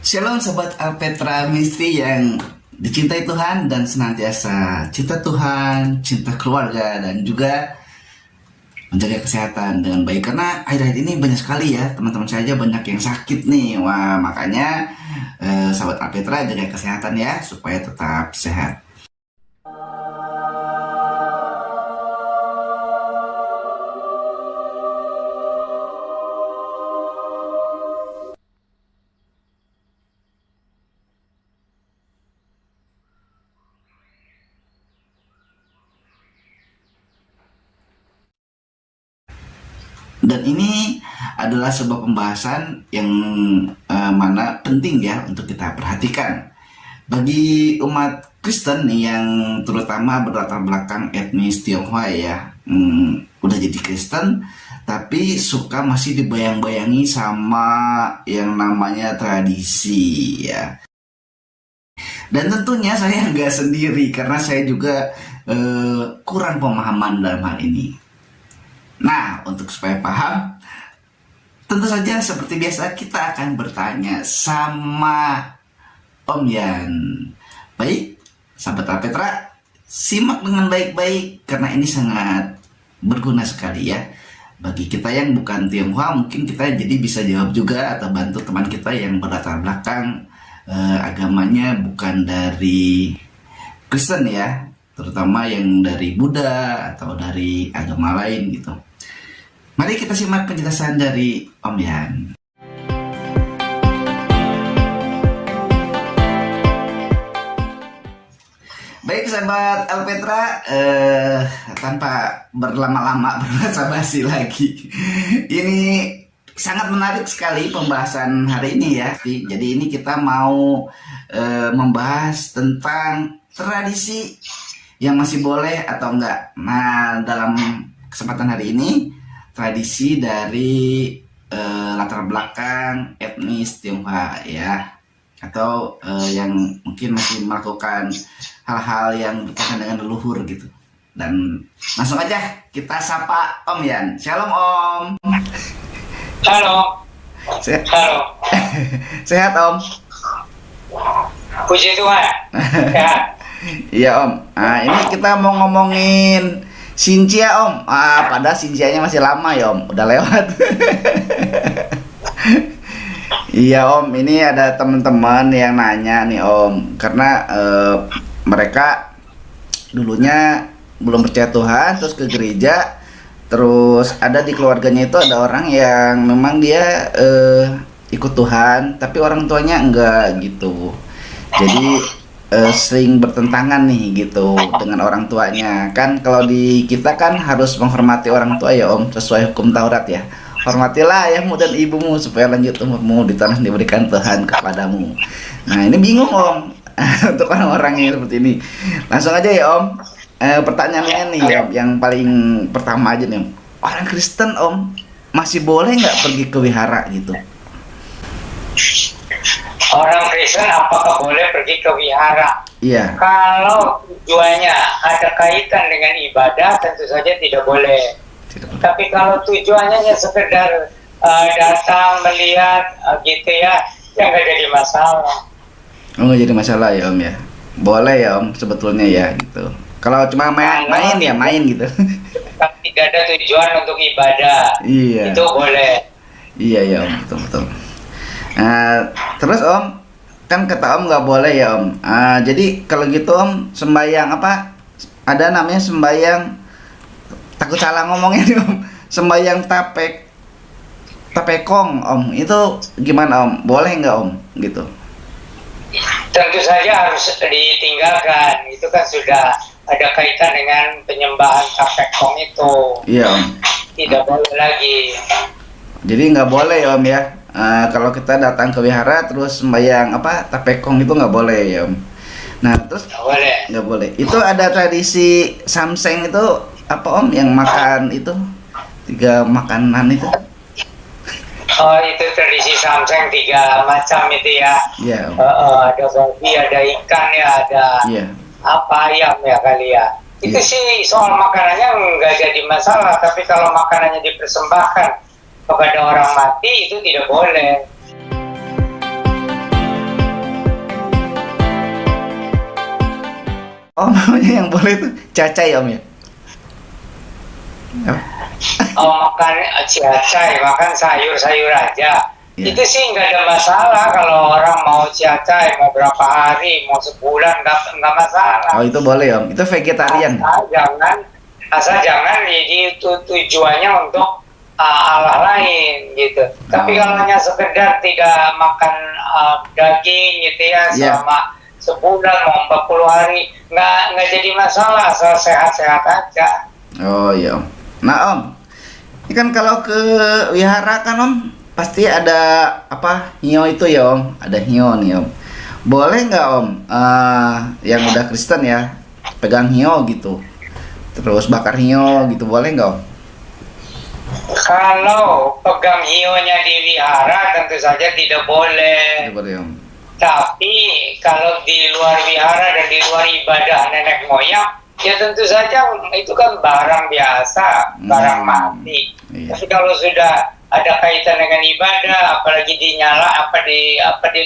Shalom Sobat Alpetra Misteri yang dicintai Tuhan dan senantiasa cinta Tuhan, cinta keluarga, dan juga menjaga kesehatan dengan baik. Karena akhir-akhir ini banyak sekali ya teman-teman saya aja banyak yang sakit nih. Wah, makanya Sobat Alpetra jaga kesehatan ya supaya tetap sehat. Dan ini adalah sebuah pembahasan yang mana penting ya untuk kita perhatikan. Bagi umat Kristen nih yang terutama berlatar belakang etnis Tionghoa ya, udah jadi Kristen tapi suka masih dibayang-bayangi sama yang namanya tradisi ya. Dan tentunya saya nggak sendiri karena saya juga kurang pemahaman dalam hal ini. Nah, untuk supaya paham, tentu saja seperti biasa kita akan bertanya sama Om Yan. Baik, sahabat Alpetra, simak dengan baik-baik karena ini sangat berguna sekali ya. Bagi kita yang bukan Tionghoa, mungkin kita jadi bisa jawab juga atau bantu teman kita yang berlatar belakang agamanya bukan dari Kristen ya, terutama yang dari Buddha atau dari agama lain gitu. Mari kita simak penjelasan dari Om Yan. Baik sahabat Alpetra, tanpa berlama-lama berbasa-basi lagi, ini sangat menarik sekali pembahasan hari ini ya. Jadi ini kita mau membahas tentang tradisi yang masih boleh atau enggak. Nah, dalam kesempatan hari ini tradisi dari latar belakang etnis Tionghoa ya, atau yang mungkin masih melakukan hal-hal yang berkaitan dengan leluhur gitu. Dan langsung aja kita sapa Om Yan. Shalom Om. Halo. Halo. Sehat Om. Puji Tuhan. Sehat. Iya Om. Nah, ini kita mau ngomongin Xinjia Om. Padahal Xinjianya masih lama ya Om. Udah lewat. Iya Om. Ini ada teman-teman yang nanya nih Om. Karena mereka dulunya belum percaya Tuhan, terus ke gereja. Terus ada di keluarganya itu ada orang yang memang dia ikut Tuhan, tapi orang tuanya enggak gitu. Jadi sering bertentangan nih gitu dengan orang tuanya. Kan kalau di kita kan harus menghormati orang tua ya Om, sesuai hukum Taurat ya. Hormatilah ayahmu dan ibumu supaya lanjut umurmu di tanah yang diberikan Tuhan kepadamu. Nah, ini bingung Om untuk orang-orang yang seperti ini. Langsung aja ya Om. Pertanyaannya nih Om, yang paling pertama aja nih Om. Orang Kristen Om masih boleh nggak pergi ke wihara gitu? Orang Kristen apakah boleh pergi ke wihara? Iya. Kalau tujuannya ada kaitan dengan ibadah, tentu saja tidak boleh. Tapi kalau tujuannya hanya sekedar datang melihat gitu ya nggak jadi masalah. Oh, nggak jadi masalah ya Om ya. Boleh ya Om sebetulnya ya gitu. Kalau cuma main ya main gitu. Kalau tidak ada tujuan untuk ibadah, Iya. itu boleh. Iya ya Om, betul. Terus Om, kan kata Om nggak boleh ya Om. Jadi kalau gitu Om, sembahyang apa? Ada namanya sembahyang, takut salah ngomongnya nih Om. Sembahyang tapekong Om, itu gimana Om? Boleh nggak Om? Gitu. Tentu saja harus ditinggalkan. Itu kan sudah ada kaitan dengan penyembahan tapekong itu. Iya Om. Tidak boleh lagi. Jadi nggak boleh ya Om ya. Kalau kita datang ke wihara terus sembahyang apa tapekong itu nggak boleh ya Om. Nah terus nggak boleh. Itu ada tradisi samseng itu apa Om yang makan itu 3 makanan itu? Oh, itu tradisi samseng 3 macam itu ya. Iya Om. Ada babi, ada ikan ya, ada apa ayam ya kali ya. Itu sih soal makanannya nggak jadi masalah. Tapi kalau makanannya dipersembahkan kepada orang mati itu tidak boleh. Oh, namanya yang boleh itu cacai Om ya? Apa? Makan ciacai, makan sayur-sayur aja. Iya. Itu sih nggak ada masalah kalau orang mau ciacai, mau berapa hari, mau sebulan, nggak masalah. Oh itu boleh Om, itu vegetarian. Asal jangan jadi itu tujuannya untuk Allah lain gitu. Tapi kalau hanya sekedar tidak makan daging gitu ya selama sebulan mau 40 hari nggak jadi masalah, asal sehat-sehat aja. Oh iya Om. Nah Om, ini kan kalau ke wihara kan Om pasti ada apa hio itu ya Om, ada hio nih Om. Boleh nggak Om, yang udah Kristen ya, pegang hio gitu, terus bakar hio gitu, boleh nggak Om? Kalau pegang hionya di wihara tentu saja tidak boleh. Tidak boleh Om. Tapi kalau di luar wihara dan di luar ibadah nenek moyang, ya tentu saja itu kan barang biasa, barang mati. Iya. Tapi kalau sudah ada kaitan dengan ibadah, apalagi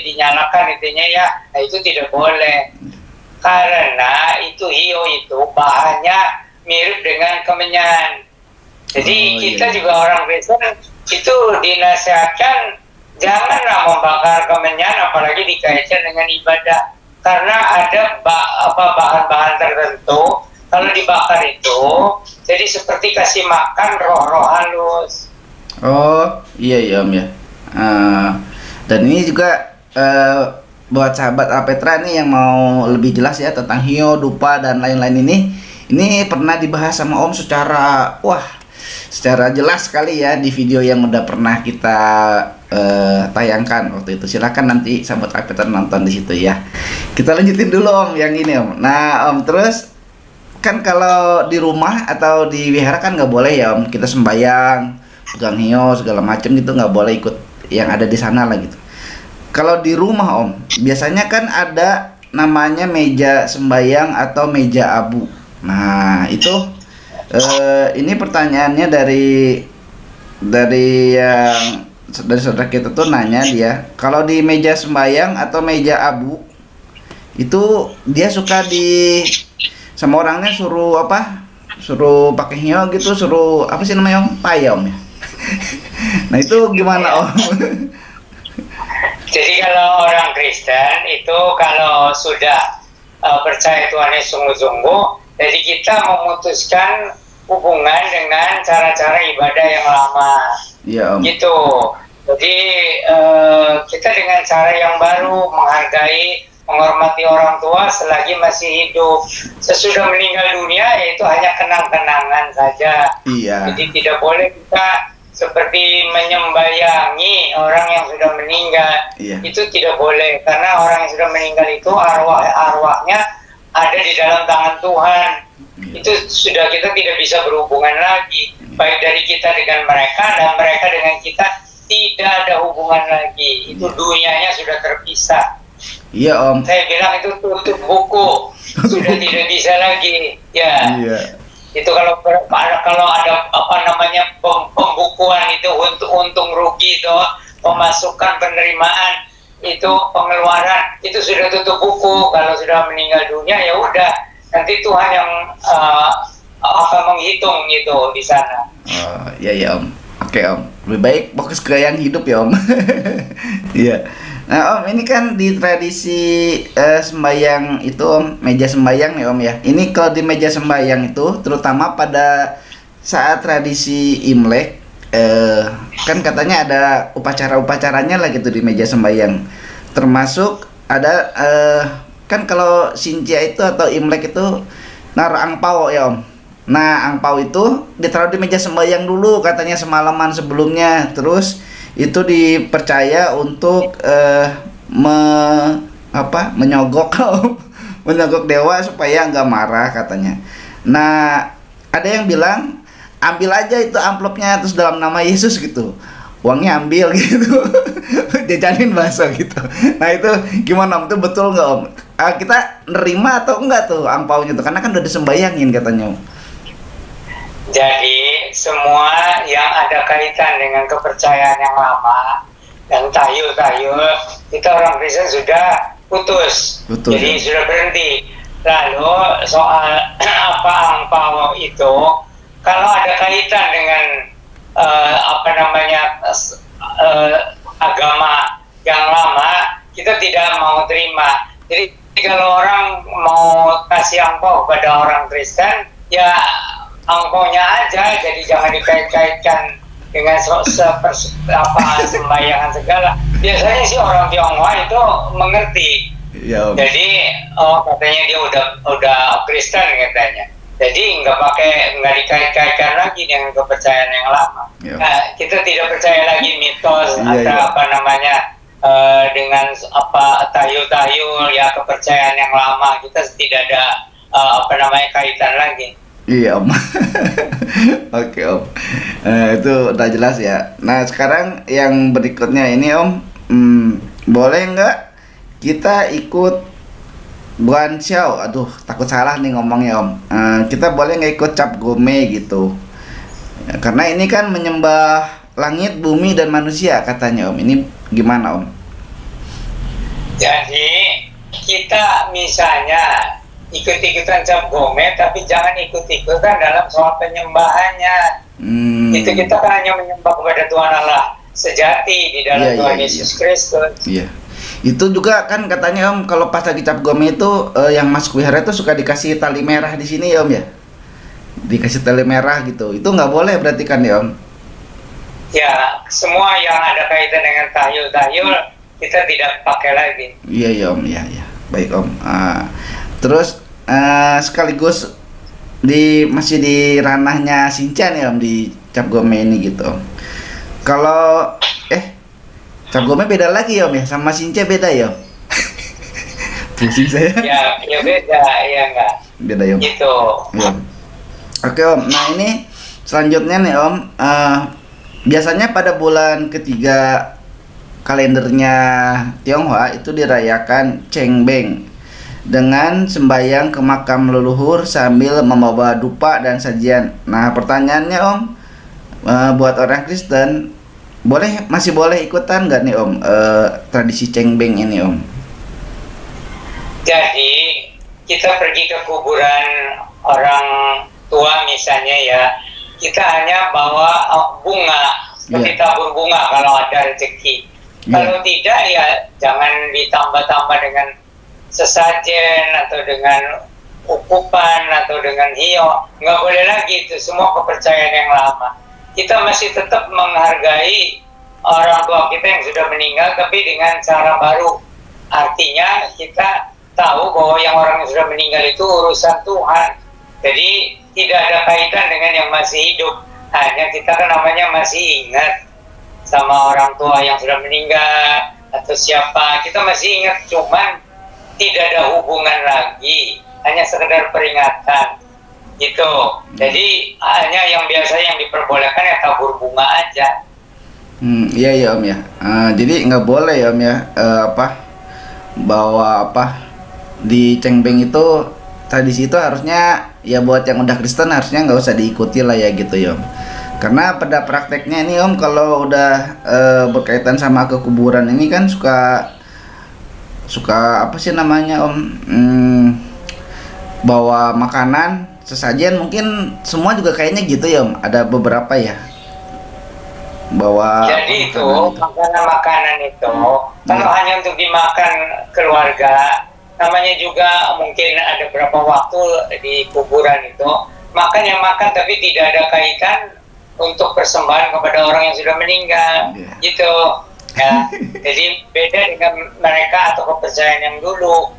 dinyalakan intinya ya, nah itu tidak boleh. Karena itu hio itu bahannya mirip dengan kemenyan. Jadi kita juga orang Kristen itu dinasihatkan janganlah membakar kemenyan, apalagi dikaitkan dengan ibadah. Karena ada bahan-bahan tertentu kalau dibakar itu jadi seperti kasih makan roh-roh halus. Oh iya iya Om ya. Dan ini juga buat sahabat Alpetra nih yang mau lebih jelas ya tentang hio, dupa dan lain-lain ini pernah dibahas sama Om secara jelas sekali ya di video yang udah pernah kita tayangkan waktu itu. Silakan nanti sahabat Alpetra nonton di situ ya. Kita lanjutin dulu Om yang ini Om. Nah Om, terus kan kalau di rumah atau di wihara kan nggak boleh ya Om, kita sembahyang pegang hio segala macam gitu, nggak boleh ikut yang ada di sana lah gitu. Kalau di rumah Om, biasanya kan ada namanya meja sembahyang atau meja abu. Nah itu ini pertanyaannya dari saudara kita tuh nanya dia, kalau di meja sembahyang atau meja abu itu dia suka sama orangnya suruh pakai hio gitu, suruh apa sih namanya Om? Payung ya. Nah itu gimana Om? Jadi kalau orang Kristen itu kalau sudah percaya Tuhan Yesus sungguh-sungguh, jadi kita memutuskan hubungan dengan cara-cara ibadah yang lama. Iya Om. Gitu. Jadi kita dengan cara yang baru menghargai, menghormati orang tua selagi masih hidup. Sesudah meninggal dunia yaitu hanya kenang-kenangan saja. Iya. Jadi tidak boleh kita seperti menyembayangi orang yang sudah meninggal. Iya. Itu tidak boleh, karena orang yang sudah meninggal itu arwahnya ada di dalam tangan Tuhan. Iya. Itu sudah kita tidak bisa berhubungan lagi, baik dari kita dengan mereka dan mereka dengan kita tidak ada hubungan lagi. Itu dunianya sudah terpisah. Iya Om. Saya bilang itu tutup buku, sudah tidak bisa lagi. Ya. Iya. Itu kalau ada pembukuan itu untung rugi itu, pemasukan penerimaan itu, pengeluaran itu sudah tutup buku. Kalau sudah meninggal dunia ya udah, nanti Tuhan yang akan menghitung itu di sana. Oh iya Om. Oke Om, lebih baik fokus ke yang hidup ya Om. Iya. Nah Om, ini kan di tradisi sembayang itu Om, meja sembayang ya Om ya. Ini kalau di meja sembayang itu, terutama pada saat tradisi Imlek, kan katanya ada upacara-upacaranya lah gitu di meja sembayang. Termasuk ada kan kalau Sinja itu atau Imlek itu naruh angpau ya Om. Nah angpau itu ditaruh di meja sembayang dulu katanya semalaman sebelumnya. Terus itu dipercaya untuk menyogok menyogok dewa supaya nggak marah katanya. Nah ada yang bilang ambil aja itu amplopnya terus dalam nama Yesus gitu, uangnya ambil gitu. Jajanin bakso gitu. Nah itu gimana Om, itu betul nggak Om? Kita nerima atau enggak tuh angpaunya tuh, karena kan udah disembayangin katanya Om. Jadi semua yang ada kaitan dengan kepercayaan yang lama dan tayul-tayul itu orang Kristen sudah putus. Jadi sudah berhenti. Lalu soal apa angpao itu, kalau ada kaitan dengan apa namanya agama yang lama, kita tidak mau terima. Jadi kalau orang mau kasih angpao kepada orang Kristen, ya angpaunya aja, jadi jangan dikait-kaitkan dengan sembayangan segala. Biasanya sih orang Tionghoa itu mengerti. Ya, Om. Jadi katanya dia udah Kristen katanya. Jadi nggak dikait-kaitkan lagi dengan kepercayaan yang lama. Ya. Nah, kita tidak percaya lagi mitos Iya, atau iya. apa namanya dengan apa tahayul-tahayul ya kepercayaan yang lama. Kita tidak ada apa namanya kaitan lagi. Iya, Om. Oke, Om. Itu udah jelas ya. Nah, sekarang yang berikutnya ini, Om. Boleh nggak kita ikut Buan Xiao? Aduh, takut salah nih ngomongnya, Om. Kita boleh nggak ikut Cap Gome gitu? Ya, karena ini kan menyembah langit, bumi, dan manusia katanya, Om. Ini gimana, Om? Jadi kita misalnya ikut-ikutan Cap Gome, tapi jangan ikut-ikutan dalam soal penyembahannya. Itu kita kan hanya menyembah kepada Tuhan Allah sejati di dalam Iya, Tuhan iya, Yesus Kristus. Iya. Itu juga kan katanya, Om, kalau pas lagi Cap Gome itu yang masuk wihara itu suka dikasih tali merah di sini ya, Om ya? Dikasih tali merah gitu. Itu nggak boleh berarti kan ya, Om? Ya, semua yang ada kaitan dengan tahayul-tahayul kita tidak pakai lagi. Iya, ya, Om. Iya, iya. Baik, Om. Terus sekaligus masih di ranahnya Shinchan ya, Om, di Cap Gome ini gitu, Om. Kalau Cap Gome beda lagi ya, Om ya, sama Shinchan beda ya, Om? Pusing saya. Ya beda, ya enggak. Beda ya, Om. Gitu. Ya. Oke, Om. Nah, ini selanjutnya nih, Om. Biasanya pada bulan ketiga kalendernya Tionghoa itu dirayakan Cengbeng dengan sembahyang ke makam leluhur sambil membawa dupa dan sajian. Nah, pertanyaannya, Om, buat orang Kristen, masih boleh ikutan nggak nih, Om, tradisi Cengbeng ini, Om? Jadi kita pergi ke kuburan orang tua misalnya ya, kita hanya bawa bunga, seperti tabur bunga kalau ada rezeki. Kalau tidak ya jangan ditambah-tambah dengan sesajen atau dengan ukupan atau dengan hio. Nggak boleh lagi, itu semua kepercayaan yang lama. Kita masih tetap menghargai orang tua kita yang sudah meninggal, tapi dengan cara baru. Artinya kita tahu bahwa yang orang yang sudah meninggal itu urusan Tuhan. Jadi tidak ada kaitan dengan yang masih hidup. Hanya kita kan namanya masih ingat sama orang tua yang sudah meninggal atau siapa. Kita masih ingat, cuman tidak ada hubungan lagi. Hanya sekedar peringatan. Gitu. Jadi hanya yang biasa yang diperbolehkan ya tabur bunga aja. Iya ya, Om ya. Jadi nggak boleh ya, Om ya, bawa di Cengbeng itu, tradisi itu harusnya ya buat yang udah Kristen harusnya nggak usah diikuti lah ya gitu ya, Om. Karena pada prakteknya ini, Om, kalau udah berkaitan sama kekuburan ini kan suka apa sih namanya, Om, bawa makanan, sesajen, mungkin semua juga kayaknya gitu ya, Om. Ada beberapa ya bawa. Jadi itu makanan itu kalau hanya untuk dimakan keluarga, namanya juga mungkin ada berapa waktu di kuburan itu makan tapi tidak ada kaitan untuk persembahan kepada orang yang sudah meninggal, gitu ya. Jadi beda dengan mereka atau kepercayaan yang dulu,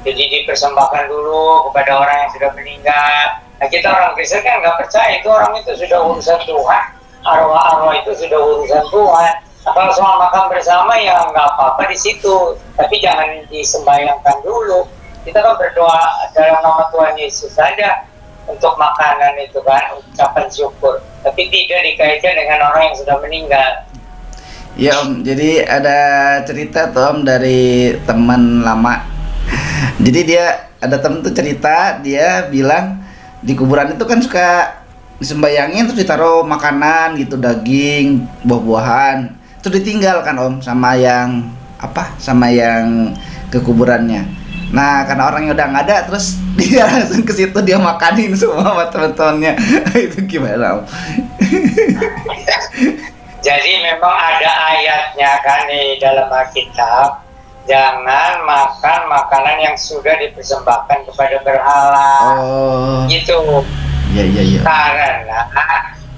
jadi dipersembahkan dulu kepada orang yang sudah meninggal. Nah, kita orang Kristen kan nggak percaya itu, orang itu sudah urusan Tuhan, arwah-arwah itu sudah urusan Tuhan. Nah, kalau soal makan bersama ya nggak apa-apa di situ, tapi jangan disembayangkan dulu. Kita kan berdoa dalam nama Tuhan Yesus saja untuk makanan itu kan, ucapan syukur, tapi tidak dikaitkan dengan orang yang sudah meninggal. Ya, Om, jadi ada cerita tuh, Om, dari teman lama. Jadi dia ada temen tuh cerita, dia bilang di kuburan itu kan suka disembayangin terus ditaruh makanan gitu, daging, buah-buahan, terus ditinggal kan, Om, sama yang ke kuburannya. Nah, karena orangnya udah nggak ada, terus dia langsung ke situ, dia makanin semua sama teman-temannya. Itu gimana, Om? Jadi memang ada ayatnya kan di dalam Alkitab, jangan makan makanan yang sudah dipersembahkan kepada berhala. Oh, Gitu. iya. Karena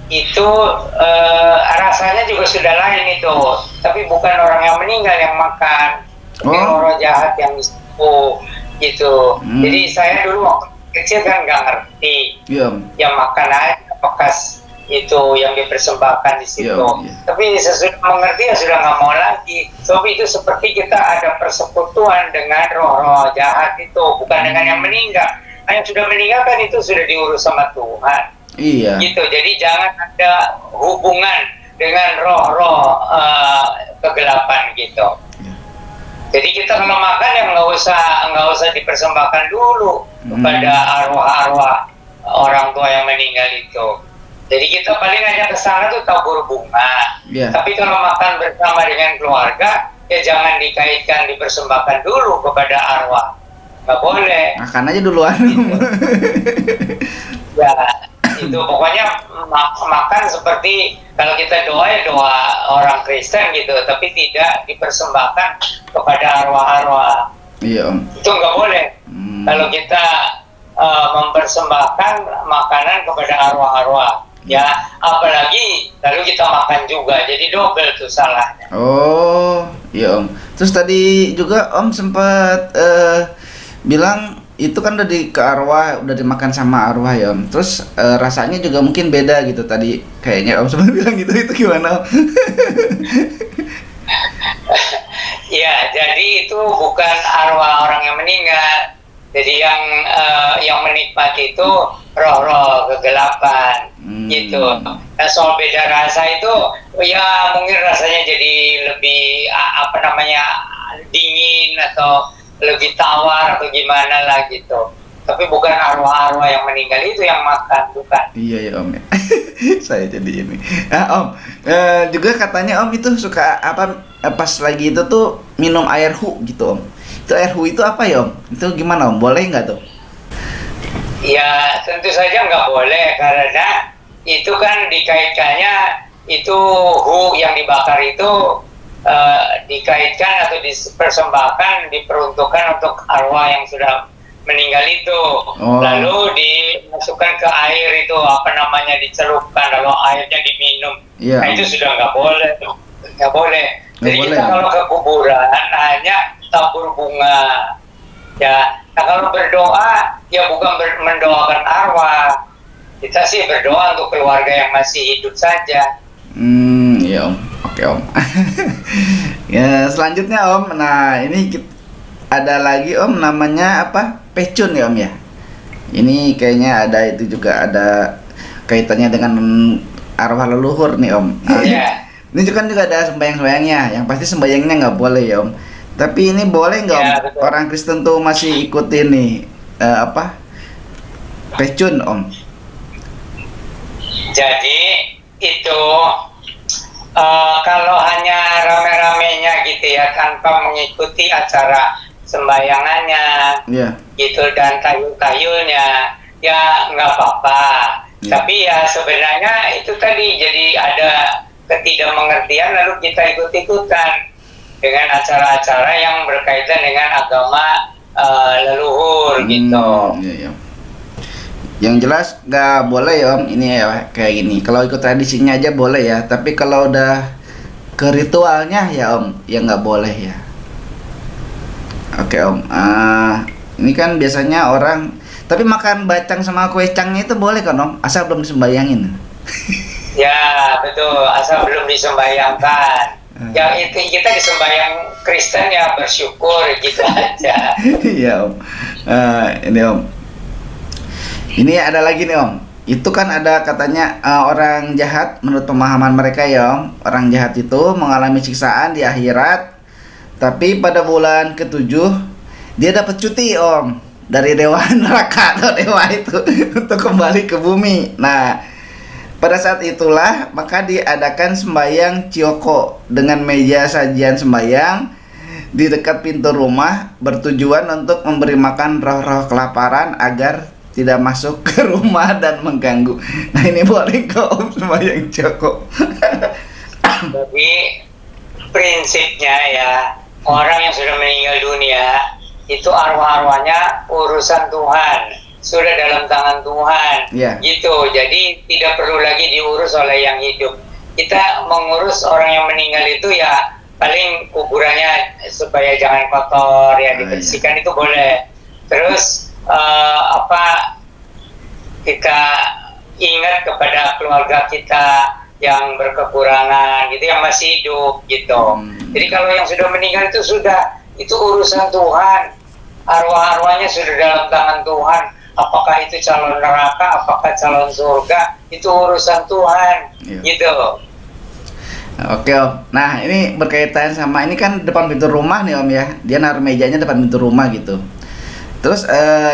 itu rasanya juga sudah lain itu. Tapi bukan orang yang meninggal yang makan, tapi Oh. orang jahat yang itu. Gitu. Jadi saya dulu waktu kecil kan nggak ngerti. Iya, Om. Yang makan aja bekas itu yang dipersembahkan di situ. Iya. Tapi sesudah mengerti ya sudah nggak mau lagi. Sebab itu seperti kita ada persekutuan dengan roh-roh jahat itu, bukan dengan yang meninggal. Nah, yang sudah meninggal kan itu sudah diurus sama Tuhan. Iya. Gitu. Jadi jangan ada hubungan dengan roh-roh kegelapan gitu. Iya. Jadi kita kalau makan yang nggak usah dipersembahkan dulu kepada arwah-arwah orang tua yang meninggal itu. Jadi kita paling hanya ke sana tuh tabur bunga. Iya. Tapi kalau makan bersama dengan keluarga, ya jangan dikaitkan dipersembahkan dulu kepada arwah. Nggak boleh. Makan aja duluan. Ya, itu pokoknya makan seperti kalau kita doa ya doa orang Kristen gitu, tapi tidak dipersembahkan kepada arwah-arwah. Iya, Om. Itu nggak boleh. Kalau kita mempersembahkan makanan kepada arwah-arwah, ya apalagi lalu kita makan juga, jadi double tuh salahnya. Oh, iya, Om. Terus tadi juga Om sempat bilang itu kan udah ke arwah, udah dimakan sama arwah ya, Om. Terus rasanya juga mungkin beda gitu tadi. Kayaknya Om sempat bilang gitu, itu gimana, Om? Ya, jadi itu bukan arwah orang yang meninggal. Jadi yang menikmati itu roh-roh kegelapan, gitu. Nah, soal beda rasa itu, ya mungkin rasanya jadi lebih dingin atau lebih tawar atau gimana lah gitu. Tapi bukan arwah-arwah yang meninggal itu yang makan, bukan. Iya ya, Om ya. Saya jadi ini. Om, juga katanya Om itu suka pas lagi itu tuh minum air hu gitu, Om. Itu air hu itu apa ya, Om? Itu gimana, Om? Boleh nggak tuh? Ya tentu saja nggak boleh, karena itu kan dikaitkannya itu hu yang dibakar itu dikaitkan atau dipersembahkan, diperuntukkan untuk arwah yang sudah meninggal itu. Lalu dimasukkan ke air itu dicelupkan, lalu airnya diminum. Iya. Nah, itu sudah nggak boleh, nggak boleh. Jadi Nggak kita boleh. kalau ke kuburan hanya tabur bunga, ya. Nah, kalau berdoa ya bukan mendoakan arwah. Kita sih berdoa untuk keluarga yang masih hidup saja. Iya, Om. Oke, Om. Ya, selanjutnya Om. Nah, ini ada lagi Om, namanya apa? Pecun ya, Om ya. Ini kayaknya ada itu juga ada kaitannya dengan arwah leluhur nih, Om. Iya. Ini juga ada sembahyang-sembahyangnya. Yang pasti sembahyangnya nggak boleh ya, Om. Tapi ini boleh nggak, Om? Ya, betul. Orang Kristen tuh masih ikutin nih pecun, Om. Jadi itu kalau hanya rame-ramenya gitu ya, tanpa mengikuti acara sembahyangannya, Iya. gitu, dan kayu-kayunya, ya nggak apa-apa. Iya. Tapi ya sebenarnya itu tadi jadi ada ketidakmengertian, lalu kita ikut-ikutan dengan acara-acara yang berkaitan dengan agama leluhur gitu. Iya. Yang jelas nggak boleh ya, Om. Ini ya kayak gini. Kalau ikut tradisinya aja boleh ya. Tapi kalau udah ke ritualnya ya, Om, ya nggak boleh ya. Oke, Om. Ini kan biasanya orang. Tapi makan bacang sama kue cangnya itu boleh kan, Om? Asal belum disembayangin. Ya betul, asal belum disembayangkan. Ya itu kita disembayang Kristen ya bersyukur gitu aja. Iya, Om. Ini, Om. Ini ada lagi nih, Om. Itu kan ada katanya orang jahat, menurut pemahaman mereka ya, Om. Orang jahat itu mengalami siksaan di akhirat. Tapi pada bulan ke-7 dia dapat cuti, Om, dari dewa neraka atau dewa itu untuk kembali ke bumi. Nah, pada saat itulah maka diadakan sembahyang Cioko dengan meja sajian sembahyang di dekat pintu rumah bertujuan untuk memberi makan roh-roh kelaparan agar tidak masuk ke rumah dan mengganggu. Nah ini boleh kok Om sembahyang Joko. Jadi prinsipnya ya, orang yang sudah meninggal dunia itu arwah-arwahnya urusan Tuhan, sudah dalam tangan Tuhan. Iya. Gitu. Jadi tidak perlu lagi diurus oleh yang hidup. Kita mengurus orang yang meninggal itu ya paling kuburannya supaya jangan kotor ya, dibersihkan itu boleh. Terus kita ingat kepada keluarga kita yang berkekurangan gitu, yang masih hidup gitu. Jadi kalau yang sudah meninggal itu urusan Tuhan, arwah-arwahnya sudah dalam tangan Tuhan. Apakah itu calon neraka, apakah calon surga, itu urusan Tuhan. Iya. Gitu. Oke Om. Nah ini berkaitan sama ini kan depan pintu rumah nih Om ya. Dia naruh mejanya depan pintu rumah gitu. Terus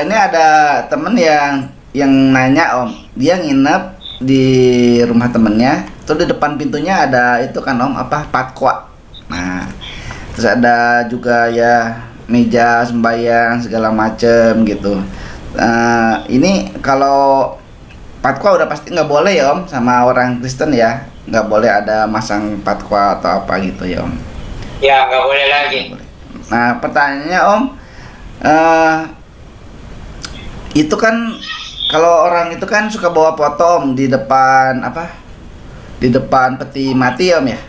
ini ada temen yang nanya Om. Dia nginep di rumah temennya. Terus di depan pintunya ada itu kan Om patwa. Nah terus ada juga ya meja sembahyang segala macem gitu. Ini kalau patwa udah pasti nggak boleh ya Om sama orang Kristen ya, nggak boleh ada masang patwa atau apa gitu ya Om. Ya nggak boleh lagi. Nah pertanyaannya Om, itu kan kalau orang itu kan suka bawa foto Om di depan di depan peti mati Om ya,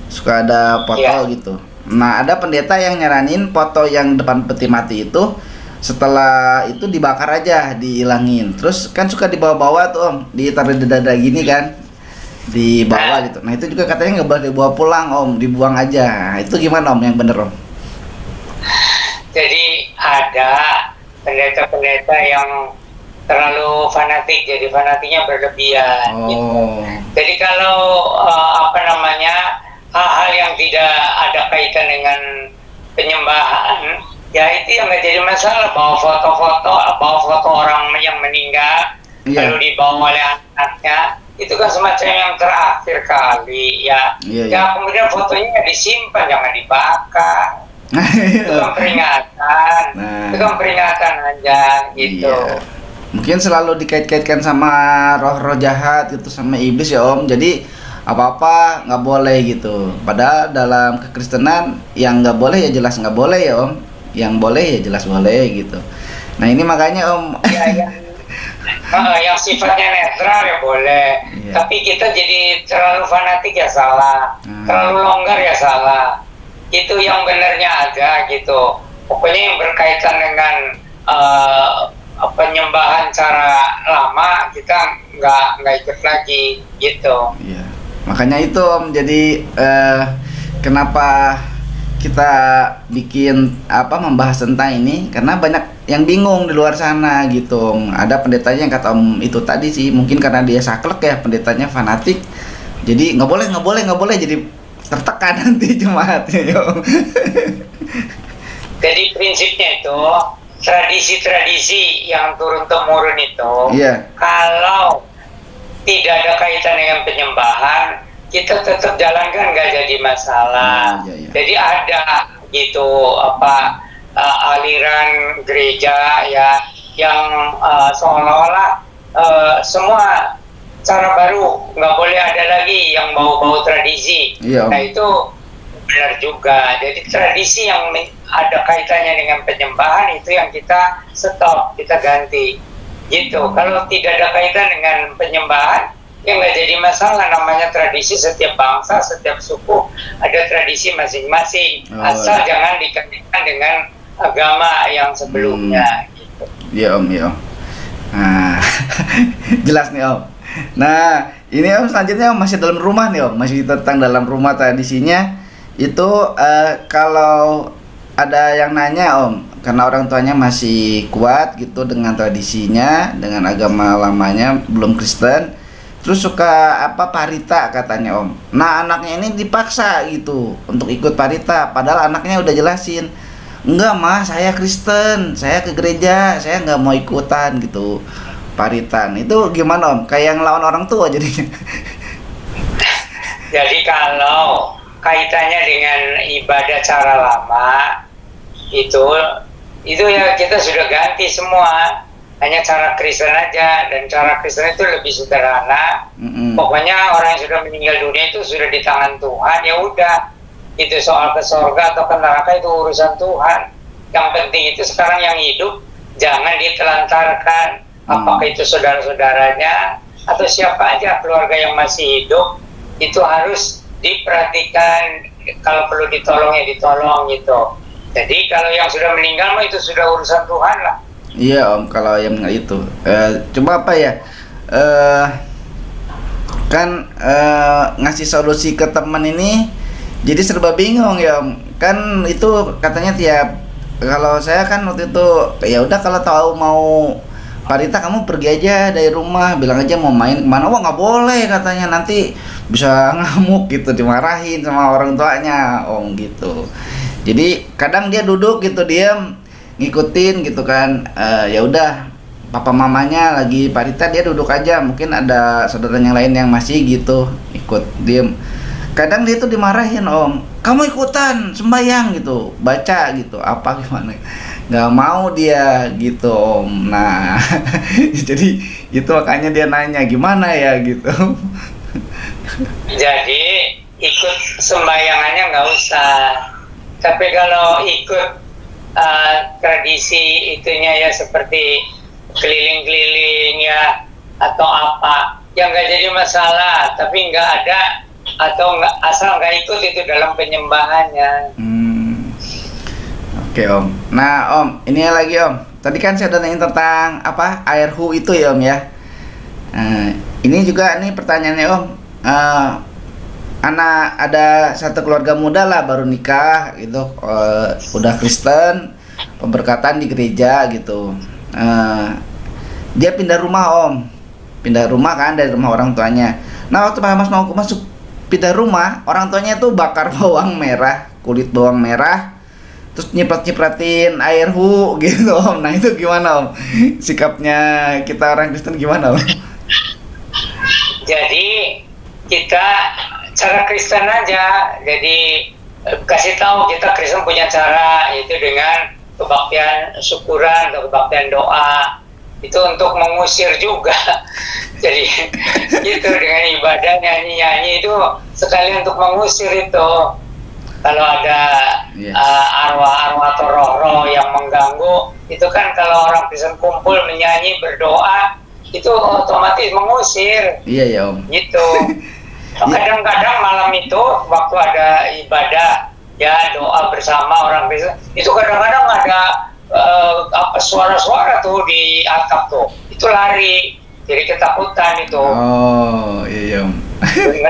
suka ada foto Ya. gitu. Nah ada pendeta yang nyaranin foto yang depan peti mati itu setelah itu dibakar aja, dihilangin. Terus kan suka dibawa-bawa tuh Om, ditaruh di dada gini kan, dibawa gitu. Nah itu juga katanya nggak boleh dibawa pulang Om, dibuang aja. Nah, itu gimana Om yang bener Om? Jadi ada pendeta-pendeta yang terlalu fanatik, jadi fanatiknya berlebihan. Gitu. Oh, Jadi kalau hal-hal yang tidak ada kaitan dengan penyembahan, ya itu yang nggak jadi masalah. Bawa foto orang yang meninggal, Iya. lalu dibawa oleh anaknya, itu kan semacam yang terakhir kali ya. Iya, Ya kemudian fotonya disimpan, jangan dibakar. Itu kan peringatan, Nah. itu kan peringatan aja gitu. Iya. Mungkin selalu dikait-kaitkan sama roh-roh jahat gitu, sama iblis ya Om. Jadi apa-apa nggak boleh gitu. Padahal dalam kekristenan yang nggak boleh ya jelas nggak boleh ya Om. Yang boleh ya jelas boleh gitu. Nah ini makanya Om. Ya, yang sifatnya netral ya boleh. Iya. Tapi kita jadi terlalu fanatik ya salah, Hmm. terlalu longgar ya salah. Itu yang benernya aja gitu. Pokoknya yang berkaitan dengan penyembahan cara lama kita nggak ikut lagi gitu. Iya. Makanya itu Om, jadi kenapa kita bikin membahas tentang ini, karena banyak yang bingung di luar sana gitu Om. Ada pendetanya yang kata Om itu tadi sih, mungkin karena dia saklek ya, pendetanya fanatik. Jadi nggak boleh jadi tertekan nanti jemaatnya ya Om. Jadi prinsipnya itu tradisi-tradisi yang turun-temurun itu, Iya. kalau tidak ada kaitan dengan penyembahan, kita tetap jalankan nggak jadi masalah. Iya, iya. Jadi ada gitu aliran gereja ya yang seolah-olah semua cara baru, nggak boleh ada lagi yang bau-bau tradisi. Iya, Om. Nah itu benar juga. Jadi tradisi yang ada kaitannya dengan penyembahan itu yang kita stop, kita ganti. Gitu. Kalau tidak ada kaitan dengan penyembahan, ya nggak jadi masalah. Namanya tradisi, setiap bangsa, setiap suku ada tradisi masing-masing. Oh, Asal jangan dikaitkan dengan agama yang sebelumnya. Gitu. Iya Om, iya Om. Nah, jelas nih Om. Nah, ini Om selanjutnya Om, masih dalam rumah nih Om, masih tentang dalam rumah tradisinya. Itu kalau ada yang nanya Om, karena orang tuanya masih kuat gitu dengan tradisinya, dengan agama lamanya, belum Kristen, terus suka parita katanya Om. Nah anaknya ini dipaksa gitu untuk ikut parita, padahal anaknya udah jelasin, enggak mah saya Kristen, saya ke gereja, saya nggak mau ikutan gitu paritan. Itu gimana Om? Kayak ngelawan orang tua jadinya. Jadi kalau kaitannya dengan ibadah cara lama itu ya kita sudah ganti semua, hanya cara Kristen aja, dan cara Kristen itu lebih sederhana. Pokoknya orang yang sudah meninggal dunia itu sudah di tangan Tuhan, ya udah, itu soal ke surga atau ke neraka itu urusan Tuhan. Yang penting itu sekarang yang hidup jangan ditelantarkan, apakah itu saudara-saudaranya atau siapa aja keluarga yang masih hidup, itu harus diperhatikan, kalau perlu ditolong ya ditolong gitu. Jadi kalau yang sudah meninggal mah itu sudah urusan Tuhan lah. Iya Om, kalau yang itu coba apa ya, kan ngasih solusi ke teman ini jadi serba bingung ya Om. Kan itu katanya kalau saya kan waktu itu ya udah, kalau tahu mau Parita kamu pergi aja dari rumah, bilang aja mau main kemana. Wah nggak boleh katanya, nanti bisa ngamuk gitu, dimarahin sama orang tuanya Om gitu. Jadi kadang dia duduk gitu diam ngikutin gitu kan, ya udah papa mamanya lagi Parita dia duduk aja, mungkin ada saudara yang lain yang masih gitu ikut diem. Kadang dia tuh dimarahin Om, kamu ikutan sembahyang gitu, baca gitu, apa gimana, nggak mau dia gitu Om. Nah jadi itu makanya dia nanya gimana ya gitu. Jadi ikut sembahyangannya nggak usah, tapi kalau ikut tradisi itunya ya seperti keliling-keliling ya atau apa, yang nggak jadi masalah, tapi nggak ada atau nggak, asal nggak ikut itu dalam penyembahannya. Oke Om. Nah Om, ini lagi Om, tadi kan saya udah nanya tentang apa air hu itu ya Om ya. Ini juga nih pertanyaannya Om, anak ada satu keluarga muda lah baru nikah gitu, udah Kristen, pemberkatan di gereja gitu. Dia pindah rumah Om, pindah rumah kan dari rumah orang tuanya. Nah waktu Mas mau masuk pindah rumah, orang tuanya tuh bakar bawang merah, kulit bawang merah, terus nyiprat-nyipratin air hu gitu Om. Nah itu gimana Om? Sikapnya kita orang Kristen gimana Om? Jadi kita cara Kristen aja, jadi kasih tahu kita Kristen punya cara, yaitu dengan kebaktian syukuran atau kebaktian doa, itu untuk mengusir juga. Jadi gitu, dengan ibadah nyanyi-nyanyi itu sekali untuk mengusir itu. Kalau ada arwah-arwah atau roh-roh yang mengganggu, itu kan kalau orang Kristen kumpul menyanyi berdoa, itu otomatis mengusir. Iya ya Om. Gitu. Kadang-kadang malam itu waktu ada ibadah ya doa bersama orang Kristen, itu kadang-kadang ada suara-suara tuh di atap tuh, itu lari, jadi ketakutan itu. Oh iya Om.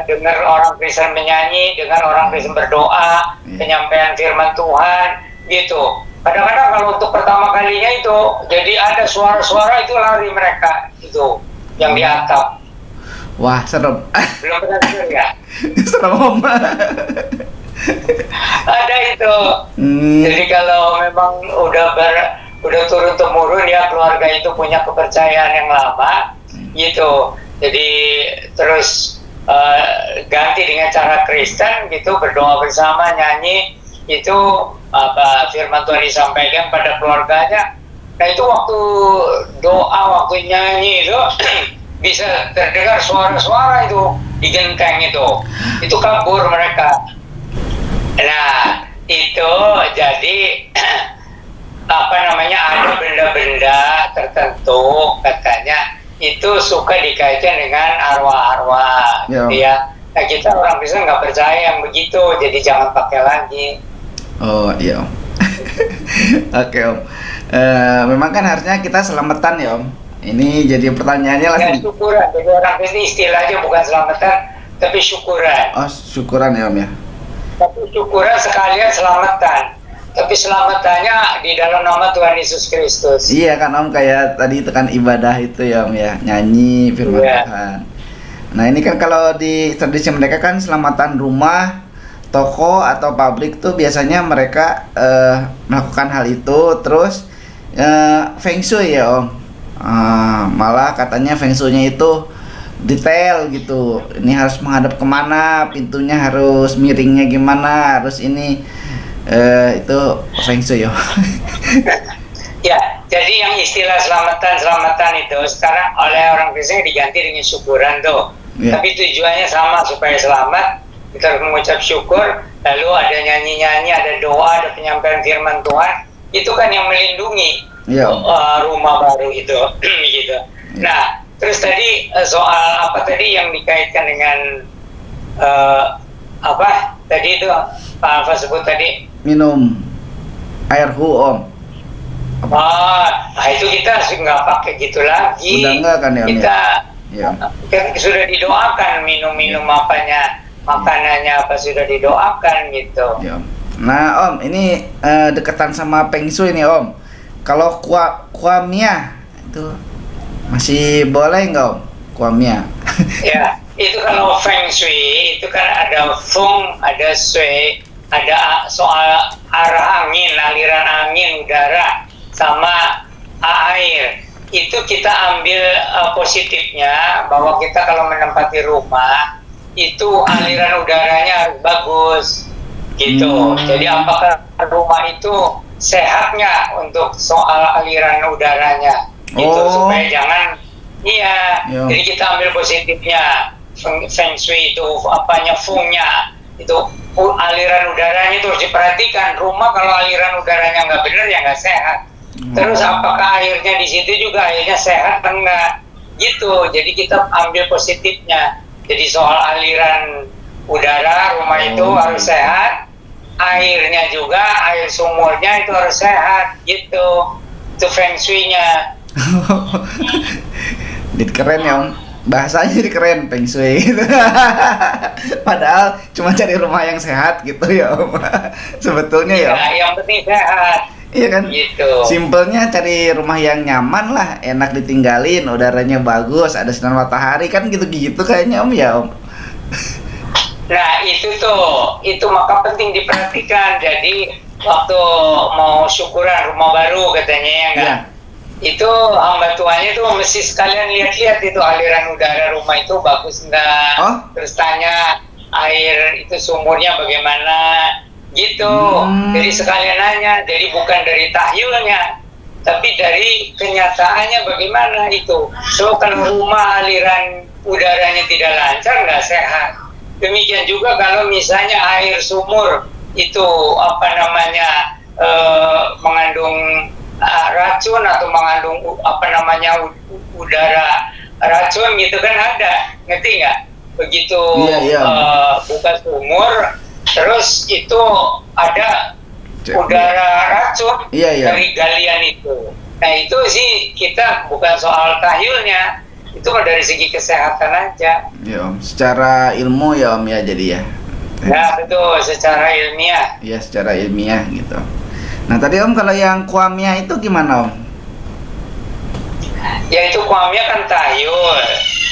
Dengar orang Kristen menyanyi, dengar orang Kristen berdoa, penyampaian firman Tuhan gitu. Kadang-kadang kalau untuk pertama kalinya itu jadi ada suara-suara, itu lari mereka itu yang di atap. Wah serem. Belum pernah dengar ya? Serem Om. Ada itu. Jadi kalau memang udah turun temurun ya, keluarga itu punya kepercayaan yang lama gitu. Jadi terus ganti dengan cara Kristen gitu, berdoa bersama, nyanyi, itu apa firman Tuhan disampaikan pada keluarganya. Nah itu waktu doa, waktu nyanyi itu bisa terdengar suara-suara itu di genteng itu kabur mereka. Nah itu jadi ada benda-benda tertentu katanya itu suka dikaitkan dengan arwah-arwah gitu ya. Nah kita orang Kristen nggak percaya yang begitu, jadi jangan pakai lagi. Oh iya Om. Oke Om. Memang kan harusnya kita selamatan ya Om. Ini jadi pertanyaannya langsung. Ya, syukuran. Jadi orang Kristen istilahnya bukan selamatan, tapi syukuran. Oh syukuran ya Om ya. Tapi syukuran sekalian selamatan. Tapi selamatannya di dalam nama Tuhan Yesus Kristus. Iya kan Om, kayak tadi itu kan ibadah itu ya Om ya, nyanyi firman Tuhan. Nah ini kan kalau di tradisi mereka kan selamatan rumah, toko atau pabrik tuh biasanya mereka melakukan hal itu. Terus Feng Shui ya Om. Malah katanya Feng Shui-nya itu detail gitu. Ini harus menghadap kemana, pintunya harus miringnya gimana, harus ini itu feng shui ya. Ya, jadi yang istilah selamatan itu sekarang oleh orang Kristen diganti dengan syukuran tuh. Ya. Tapi tujuannya sama, supaya selamat. Kita harus mengucap syukur, lalu ada nyanyi-nyanyi, ada doa, ada penyampaian firman Tuhan. Itu kan yang melindungi Ya. rumah baru itu, gitu. Nah, terus tadi soal apa tadi yang dikaitkan dengan apa tadi itu Pak Alfa sebut tadi? Minum air hu Om. Nah itu kita nggak pakai gitu lagi. Udah enggak kan ya Om? Kita Ya. kan sudah didoakan minum apanya, makanannya apa sudah didoakan gitu. Ya. Nah Om, ini dekatan sama feng shui nih Om. Kalau kuamia itu masih boleh nggak Om? Kuamia. Ya, itu kalau feng shui itu kan ada feng, ada shui, ada soal arah angin, aliran angin, udara, sama air. Itu kita ambil positifnya, bahwa kita kalau menempati rumah itu aliran udaranya harus bagus gitu. Jadi apakah rumah itu sehat nggak untuk soal aliran udaranya itu, supaya jangan jadi kita ambil positifnya. Feng shui itu apanya, fungnya itu aliran udaranya itu harus diperhatikan. Rumah kalau aliran udaranya nggak benar ya nggak sehat. Terus apakah airnya di situ juga airnya sehat atau enggak gitu. Jadi kita ambil positifnya. Jadi soal aliran udara rumah itu harus sehat, airnya juga, air sumurnya itu harus sehat gitu. Itu feng shui-nya. Keren ya Om, bahasanya jadi keren feng shui gitu. Padahal cuma cari rumah yang sehat gitu ya Om. Sebetulnya ya Om. Yang penting sehat. Iya kan? Gitu. Simpelnya cari rumah yang nyaman lah, enak ditinggalin, udaranya bagus, ada sinar matahari kan gitu-gitu kayaknya Om ya Om. Nah itu maka penting diperhatikan. Jadi waktu mau syukuran rumah baru katanya ya enggak? Iya. Itu hamba tuanya tuh mesti sekalian lihat-lihat itu aliran udara rumah itu bagus enggak. Terus tanya air itu sumurnya bagaimana gitu. Jadi sekalian nanya, jadi bukan dari tahyulnya tapi dari kenyataannya bagaimana itu. So kalau rumah aliran udaranya tidak lancar nggak sehat. Demikian juga kalau misalnya air sumur itu mengandung racun atau mengandung udara racun gitu kan, ada, ngerti nggak? Begitu buka sumur terus itu ada udara racun dari galian itu. Nah itu sih kita bukan soal tahyulnya, itu dari segi kesehatan aja. Ya Om, secara ilmu ya Om ya jadi ya. Ya betul, secara ilmiah. Ya secara ilmiah gitu. Nah tadi Om kalau yang kuamia itu gimana Om? Ya itu kuamia kan tahyul.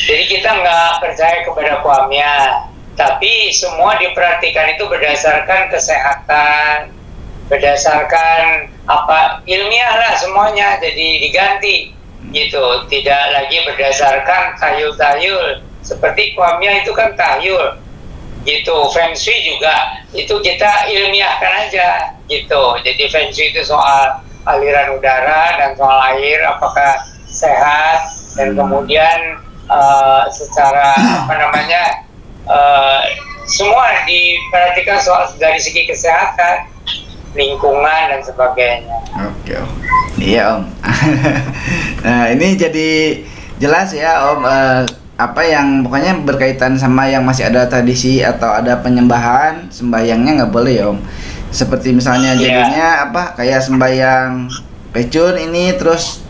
Jadi kita nggak percaya kepada kuamia. Tapi semua diperhatikan itu berdasarkan kesehatan, berdasarkan ilmiah lah semuanya. Jadi diganti gitu, tidak lagi berdasarkan tahyul-tahyul. Seperti kuamia itu kan tahyul gitu. Feng shui juga itu kita ilmiahkan aja gitu. Jadi feng shui itu soal aliran udara dan soal air apakah sehat, dan kemudian secara semua diperhatikan soal dari segi kesehatan, lingkungan dan sebagainya. Oke Om. Iya Om. Nah ini jadi jelas ya Om, apa yang pokoknya berkaitan sama yang masih ada tradisi atau ada penyembahan, sembahyangnya nggak boleh ya Om. Seperti misalnya jadinya kayak sembahyang pecun ini, terus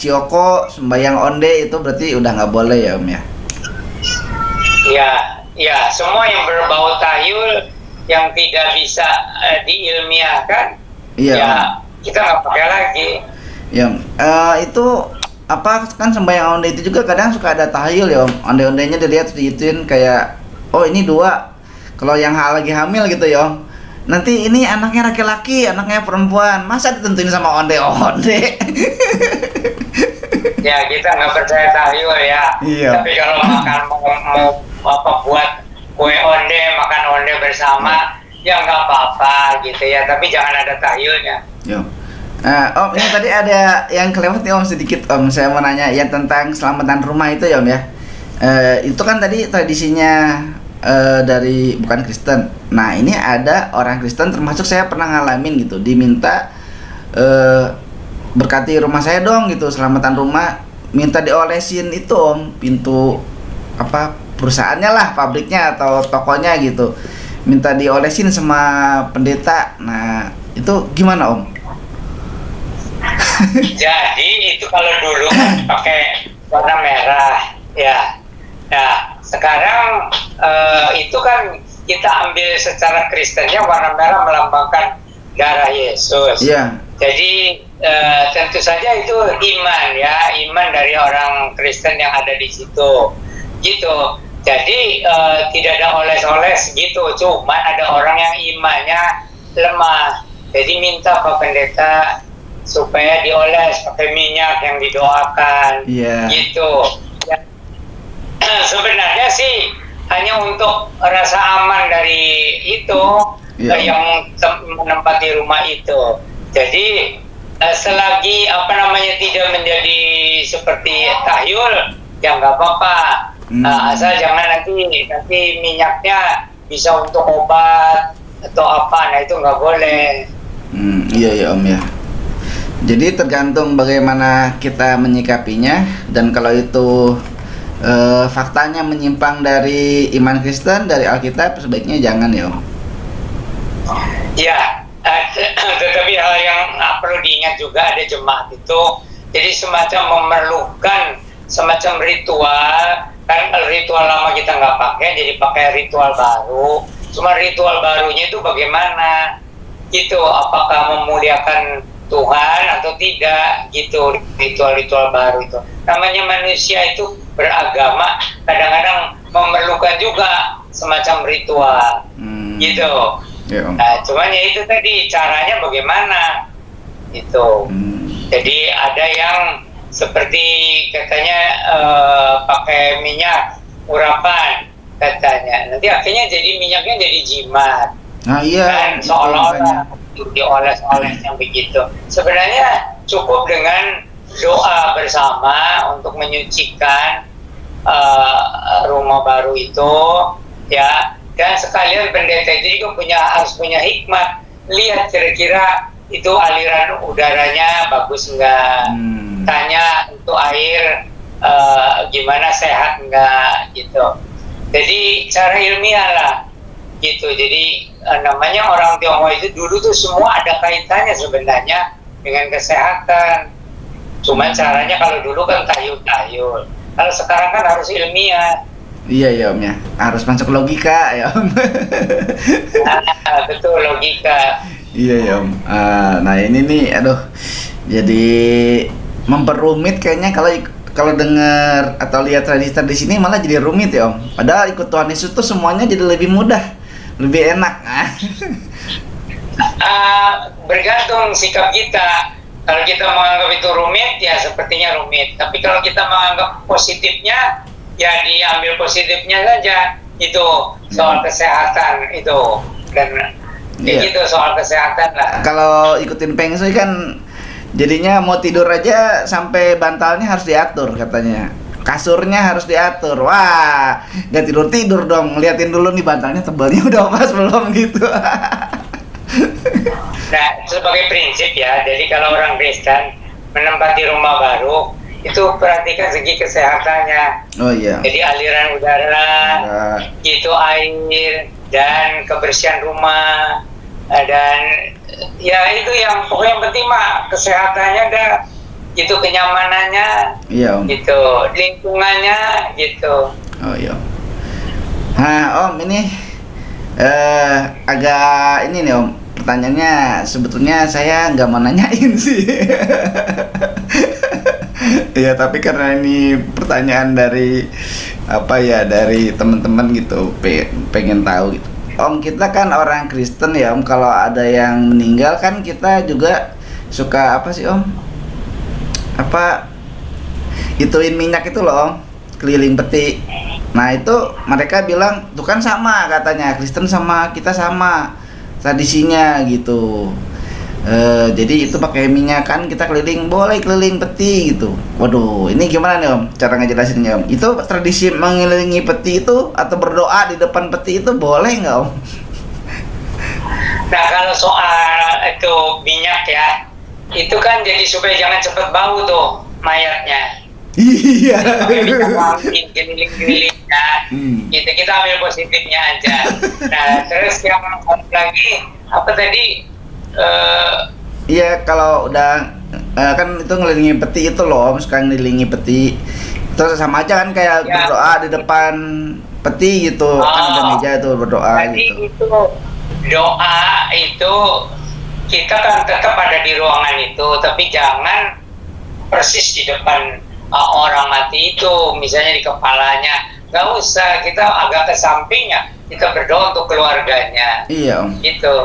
cioko, sembahyang onde, itu berarti udah nggak boleh ya Om ya. Ya, semua yang berbau tahyul yang tidak bisa diilmiahkan, kita nggak pakai lagi. Ya, itu kan sembahyang onde itu juga kadang suka ada tahyul ya Om. Onde-ondenya dilihat diituin kayak, oh ini 2. Kalau yang lagi hamil gitu ya Om, nanti ini anaknya laki-laki, anaknya perempuan, masa ditentuin sama onde-onde? Ya kita nggak percaya tahyul ya. Iya. Tapi kalau makan mau apa buat kue onde, makan onde bersama, ya nggak apa-apa gitu ya. Tapi jangan ada tahyulnya. Yo. Om, ini tadi ada yang kelewat nih Om sedikit Om. Saya mau nanya yang tentang selamatan rumah itu ya Om ya. Itu kan tadi tradisinya dari bukan Kristen. Nah ini ada orang Kristen termasuk saya pernah ngalamin gitu. Diminta berkati rumah saya dong gitu, selamatan rumah. Minta diolesin itu Om, pintu apa perusahaannya lah, pabriknya atau tokonya gitu. Minta diolesin sama pendeta. Nah itu gimana Om? Jadi itu kalau dulu kan pakai warna merah ya. Nah sekarang itu kan kita ambil secara Kristennya warna merah melambangkan darah Yesus. Iya. Jadi tentu saja itu iman ya, iman dari orang Kristen yang ada di situ. Gitu. Jadi tidak ada oles-oles gitu. Cuma ada orang yang imannya lemah. Jadi minta Pak Pendeta supaya dioles pakai minyak yang didoakan. Iya. Gitu. Ya. Sebenarnya sih hanya untuk rasa aman dari itu yang menempati rumah itu. Jadi selagi apa namanya tidak menjadi seperti tahyul ya nggak apa-apa. Asal jangan nanti minyaknya bisa untuk obat atau apa, nah itu nggak boleh. Iya ya Om ya. Jadi tergantung bagaimana kita menyikapinya, dan kalau itu faktanya menyimpang dari iman Kristen, dari Alkitab, sebaiknya jangan ya Om. Ya, tetapi hal yang perlu diingat juga ada jemaat itu jadi semacam memerlukan semacam ritual. Kan ritual lama kita nggak pakai, jadi pakai ritual baru. Cuma ritual barunya itu bagaimana? Gitu, apakah memuliakan Tuhan atau tidak? Gitu, ritual-ritual baru itu. Namanya manusia itu beragama, kadang-kadang memerlukan juga semacam ritual. Gitu. Ya, Om. Nah, cuman ya itu tadi caranya bagaimana? Gitu. Jadi ada yang seperti katanya pakai minyak urapan katanya, nanti akhirnya jadi minyaknya jadi jimat. Nah iya Kan seolah-olah dioles-oles yang begitu. Sebenarnya cukup dengan doa bersama untuk menyucikan rumah baru itu ya, dan sekalian pendeta itu juga harus punya hikmat, lihat kira-kira itu aliran udaranya bagus enggak, tanya untuk air gimana, sehat enggak gitu. Jadi cara ilmiah lah gitu. Jadi namanya orang Tionghoa itu dulu tuh semua ada kaitannya sebenarnya dengan kesehatan. Cuman caranya kalau dulu kan tayul-tayul, kalau sekarang kan harus ilmiah. Iya ya Om ya, harus masuk logika ya Om. Nah, betul, logika. Iya ya Om. Nah ini nih, aduh, jadi memperumit kayaknya kalau dengar atau lihat tradisi di sini malah jadi rumit ya Om. Padahal ikut Tuhan Yesus tuh semuanya jadi lebih mudah, lebih enak. Bergantung sikap kita. Kalau kita menganggap itu rumit, ya sepertinya rumit. Tapi kalau kita menganggap positifnya, ya diambil positifnya saja. Itu soal kesehatan itu, dan gitu soal kesehatan lah. Kalau ikutin Feng Shui kan jadinya mau tidur aja sampai bantalnya harus diatur katanya. Kasurnya harus diatur. Wah, gak tidur dong. Ngeliatin dulu nih bantalnya tebalnya udah pas belum gitu. Nah, sebagai prinsip ya, jadi kalau orang Kristen menempati rumah baru, itu perhatikan segi kesehatannya. Oh iya. Jadi aliran udara, gitu, air, dan kebersihan rumah, dan ya itu yang pokoknya yang penting mah kesehatannya dah, gitu, kenyamanannya, iya Om. gitu, lingkungannya, gitu. Oh iya. Nah Om, ini agak ini nih Om, pertanyaannya sebetulnya saya nggak mau nanyain sih. Ya tapi karena ini pertanyaan dari apa ya, dari teman-teman gitu, pengen tahu gitu. Om, kita kan orang Kristen ya Om, kalau ada yang meninggal kan kita juga suka apa sih Om? Apa ituin minyak itu loh, keliling peti. Nah itu mereka bilang tuh kan sama, katanya Kristen sama kita sama tradisinya gitu. Jadi itu pakai minyak kan, kita keliling, boleh keliling peti gitu. Waduh, ini gimana nih Om cara ngejelasinnya Om? Itu tradisi mengelilingi peti itu atau berdoa di depan peti itu boleh nggak Om? Nah kalau soal itu minyak ya, itu kan jadi supaya jangan cepat bau tuh mayatnya. Iya. Minyak wangi keliling-keliling ya. Gitu, kita ambil positifnya aja. Nah terus yang satu lagi apa tadi? Iya, kalau udah kan itu ngelilingi peti itu loh, suka ngelilingi peti. Terus sama aja kan kayak Ya. berdoa di depan peti gitu. Kan ada meja itu berdoa Jadi gitu. itu doa itu kita kan tetap ada di ruangan itu, tapi jangan persis di depan orang mati itu, misalnya di kepalanya. Nggak usah, kita agak ke sampingnya, kita berdoa untuk keluarganya. Iya Om. Gitu.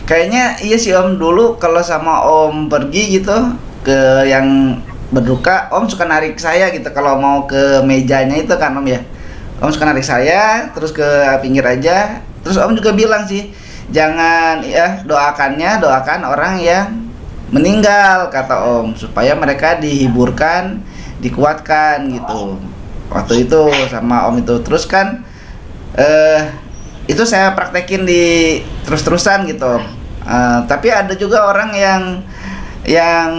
Kayaknya iya sih Om, dulu kalau sama Om pergi gitu ke yang berduka, Om suka narik saya gitu kalau mau ke mejanya itu kan Om ya. Om suka narik saya terus ke pinggir aja. Terus Om juga bilang sih, jangan ya doakan orang yang meninggal kata Om, supaya mereka dihiburkan, dikuatkan gitu. Waktu itu sama Om itu terus kan itu saya praktekin di terus-terusan gitu. Tapi ada juga orang yang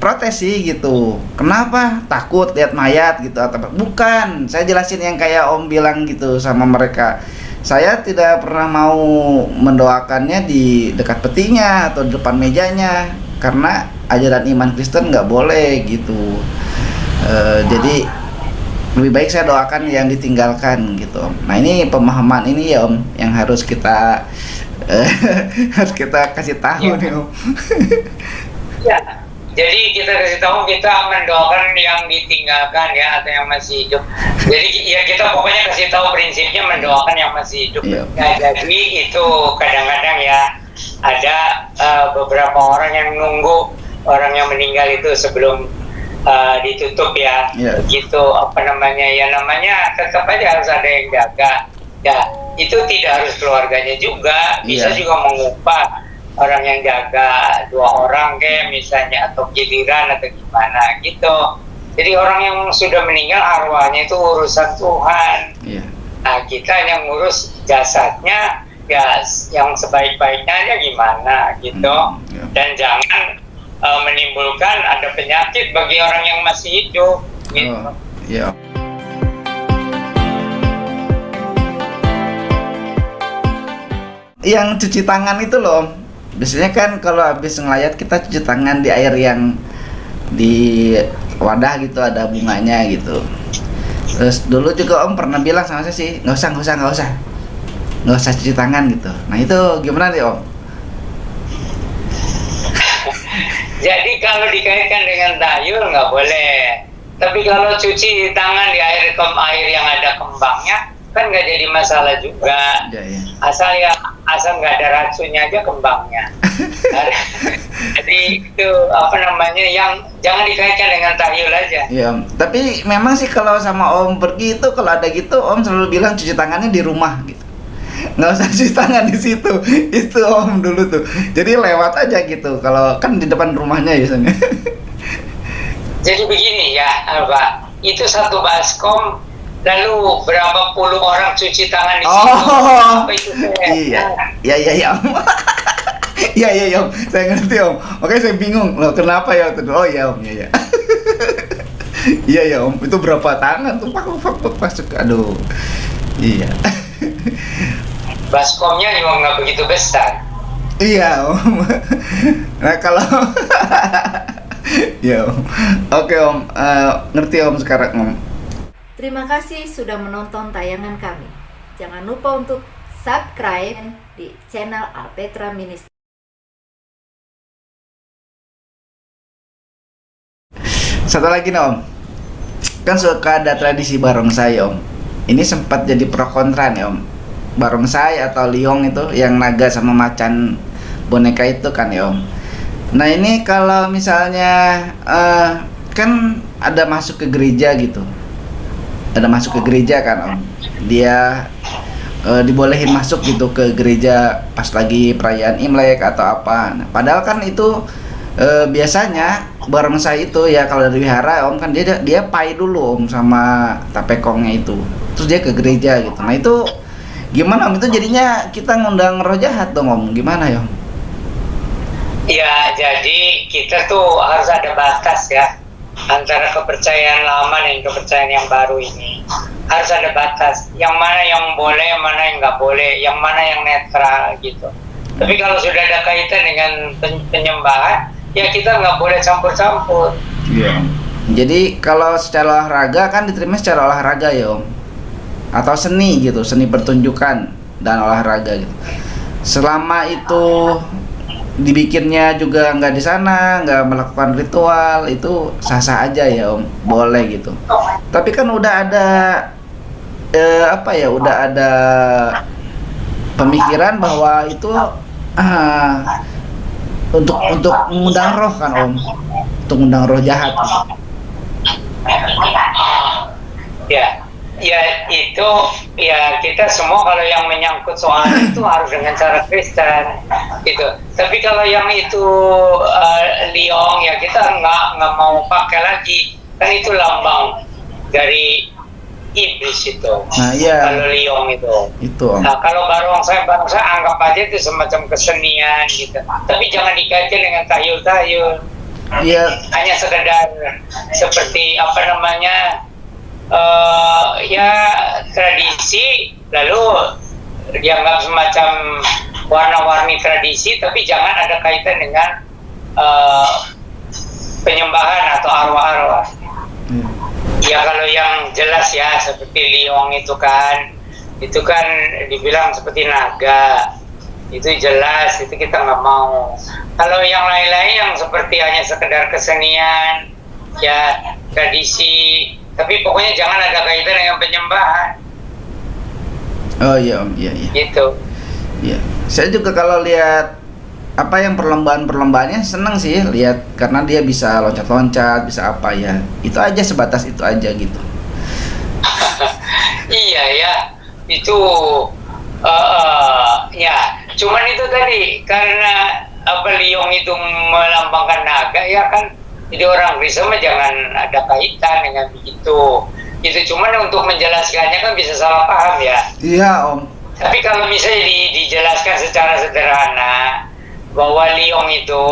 protes sih gitu. Kenapa? Takut lihat mayat gitu atau bukan? Saya jelasin yang kayak Om bilang gitu sama mereka. Saya tidak pernah mau mendoakannya di dekat petinya atau di depan mejanya karena ajaran iman Kristen nggak boleh gitu. Jadi lebih baik saya doakan yang ditinggalkan gitu Om. Nah ini pemahaman ini ya Om yang harus kita harus kita kasih tahu nih Om. Ya, jadi kita kasih tahu, kita mendoakan yang ditinggalkan ya, atau yang masih hidup. Jadi ya kita pokoknya kasih tahu prinsipnya mendoakan yang masih hidup. Iya. Nah, jadi itu kadang-kadang ya ada beberapa orang yang nunggu orang yang meninggal itu sebelum ditutup ya. Iya. Gitu apa namanya ya, namanya tetap aja harus ada yang jaga. Ya, itu tidak harus keluarganya juga, bisa Iya. juga mengupah orang yang jaga 2 orang kayak misalnya, atau giliran atau gimana gitu. Jadi orang yang sudah meninggal arwahnya itu urusan Tuhan. Iya. Nah kita yang ngurus jasadnya ya yang sebaik-baiknya aja gimana gitu. Iya. Dan jangan menimbulkan ada penyakit bagi orang yang masih hidup gitu. Oh, iya. Yang cuci tangan itu loh Om. Biasanya kan kalau habis ngelayat kita cuci tangan di air yang di wadah gitu, ada bunganya gitu. Terus dulu juga Om pernah bilang sama saya sih, nggak usah cuci tangan gitu. Nah itu gimana nih Om? Jadi kalau dikaitkan dengan tayul nggak boleh. Tapi kalau cuci tangan di air yang ada kembangnya kan nggak jadi masalah juga. Ya, ya. Asal nggak ada racunnya aja kembangnya. Jadi itu apa namanya, yang jangan dikaitkan dengan tahyul aja. Iya Om. Tapi memang sih kalau sama Om pergi itu kalau ada gitu Om selalu bilang cuci tangannya di rumah gitu. Nggak usah cuci tangan di situ. Itu Om dulu tuh. Jadi lewat aja gitu. Kalau kan di depan rumahnya biasanya. Jadi begini ya, Pak. Itu satu baskom, lalu berapa puluh orang cuci tangan di situ. Oh. Apa itu? Iya. Iya Om. Iya Om. Saya ngerti Om. Oke, saya bingung loh kenapa ya waktu itu. Oh iya Om, iya. Iya ya Om. Itu berapa tangan tuh pak masuk. Aduh. Iya. Baskomnya juga nggak begitu besar. Iya Om. Nah kalau ya Om. Oke Om, ngerti Om sekarang Om. Terima kasih sudah menonton tayangan kami. Jangan lupa untuk subscribe di channel Alpetra Ministry. Satu lagi nih Om. Kan suka ada tradisi barongsai Om. Ini sempat jadi pro kontra nih Om. Barongsai atau liong itu yang naga sama macan boneka itu kan ya Om. Nah ini kalau misalnya kan ada masuk ke gereja gitu, ada masuk ke gereja kan Om, dia dibolehin masuk gitu ke gereja pas lagi perayaan Imlek atau apa. Nah, padahal kan itu biasanya barongsai itu ya kalau dari wihara Om kan dia pai dulu Om sama tapekongnya itu, terus dia ke gereja gitu. Nah itu gimana Om, itu jadinya kita ngundang roh jahat dong Om, gimana ya Om? Ya, jadi kita tuh harus ada batas ya antara kepercayaan lama dan kepercayaan yang baru ini. Harus ada batas. Yang mana yang boleh, yang mana yang nggak boleh, yang mana yang netral gitu. Tapi kalau sudah ada kaitan dengan penyembahan, ya kita nggak boleh campur-campur. Iya. Jadi kalau secara olahraga kan diterima secara olahraga ya Om, atau seni gitu, seni pertunjukan dan olahraga gitu. Selama itu dibikinnya juga nggak di sana, nggak melakukan ritual, itu sah-sah aja ya Om, boleh gitu. Tapi kan udah ada udah ada pemikiran bahwa itu untuk mengundang roh kan Om, untuk mengundang roh jahat. Ya itu ya kita semua kalau yang menyangkut soal itu harus dengan cara Kristen gitu. Tapi kalau yang itu liong ya kita nggak mau pakai lagi, kan itu lambang dari iblis itu. Nah iya. Kalau liong itu. Itu Om. Nah kalau barongsai anggap aja itu semacam kesenian gitu. Tapi jangan dikaitkan dengan tahyul-tahyul. Iya. Hanya sekedar seperti apa namanya, ya tradisi, lalu dianggap semacam warna-warni tradisi, tapi jangan ada kaitan dengan penyembahan atau arwah-arwah. Ya kalau yang jelas ya seperti liong itu kan dibilang seperti naga, itu jelas, itu kita nggak mau. Kalau yang lain-lain yang seperti hanya sekedar kesenian, ya tradisi, tapi pokoknya jangan ada kaitan dengan penyembahan. Oh iya Om, iya. Gitu. Iya. Saya juga kalau lihat apa yang perlombaan-perlombaannya seneng sih lihat, karena dia bisa loncat-loncat, bisa apa ya. Itu aja, sebatas itu aja gitu. Iya ya, itu ya. Cuman itu tadi karena liong itu melambangkan naga ya kan. Jadi orang Kristen mah jangan ada kaitan dengan begitu. Itu cuman untuk menjelaskannya kan bisa salah paham ya. Iya Om. Tapi kalau misalnya dijelaskan secara sederhana bahwa liong itu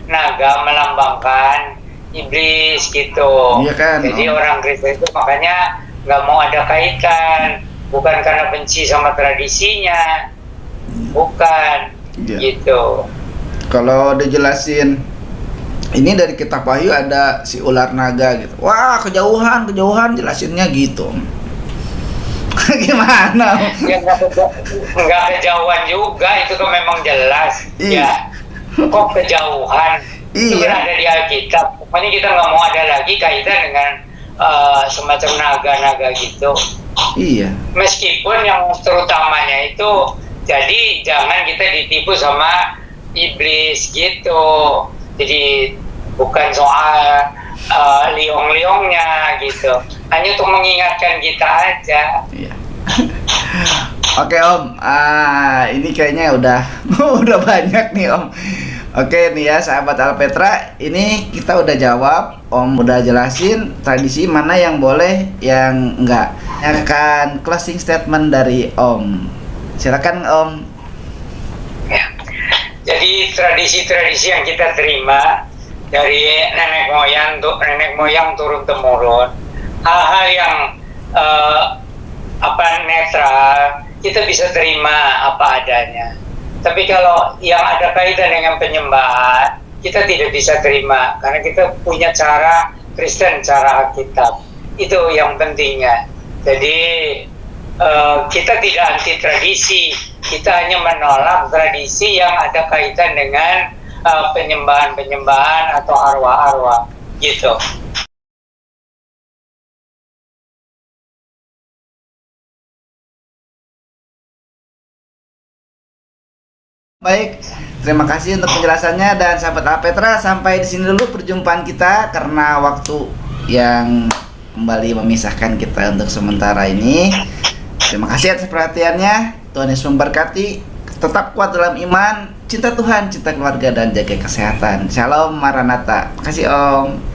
naga melambangkan iblis gitu. Iya kan. Jadi Om, orang Kristen itu makanya nggak mau ada kaitan, bukan karena benci sama tradisinya, bukan iya. gitu. Kalau dijelasin ini dari kitab Wahyu ada si ular naga gitu. Wah, kejauhan jelasinnya gitu. Gimana? Ya nggak kejauhan juga, itu kan memang jelas. Iya. Ya, kok kejauhan? Itu Iya. kan ada di Alkitab. Pokoknya kita nggak mau ada lagi kaitan dengan semacam naga-naga gitu. Iya. Meskipun yang terutamanya itu, jadi jangan kita ditipu sama iblis gitu. Jadi bukan soal liong-liongnya gitu, hanya untuk mengingatkan kita aja. Iya. Oke Om, ini kayaknya udah udah banyak nih Om. Oke nih ya sahabat Alpetra, ini kita udah jawab, Om udah jelasin tradisi mana yang boleh, yang enggak. Akan closing statement dari Om. Silakan Om. Ya. Jadi tradisi-tradisi yang kita terima dari nenek moyang turun temurun, hal-hal yang netral, kita bisa terima apa adanya. Tapi kalau yang ada kaitan dengan penyembahan, kita tidak bisa terima karena kita punya cara Kristen, cara Alkitab. Itu yang pentingnya. Jadi kita tidak anti tradisi, kita hanya menolak tradisi yang ada kaitan dengan penyembahan-penyembahan atau arwah-arwah gitu. Baik, terima kasih untuk penjelasannya dan sahabat Alpetra, sampai di sini dulu perjumpaan kita karena waktu yang kembali memisahkan kita untuk sementara ini. Terima kasih atas perhatiannya. Tuhan Yesus memberkati. Tetap kuat dalam iman, cinta Tuhan, cinta keluarga, dan jaga kesehatan. Shalom Maranatha. Makasih Om.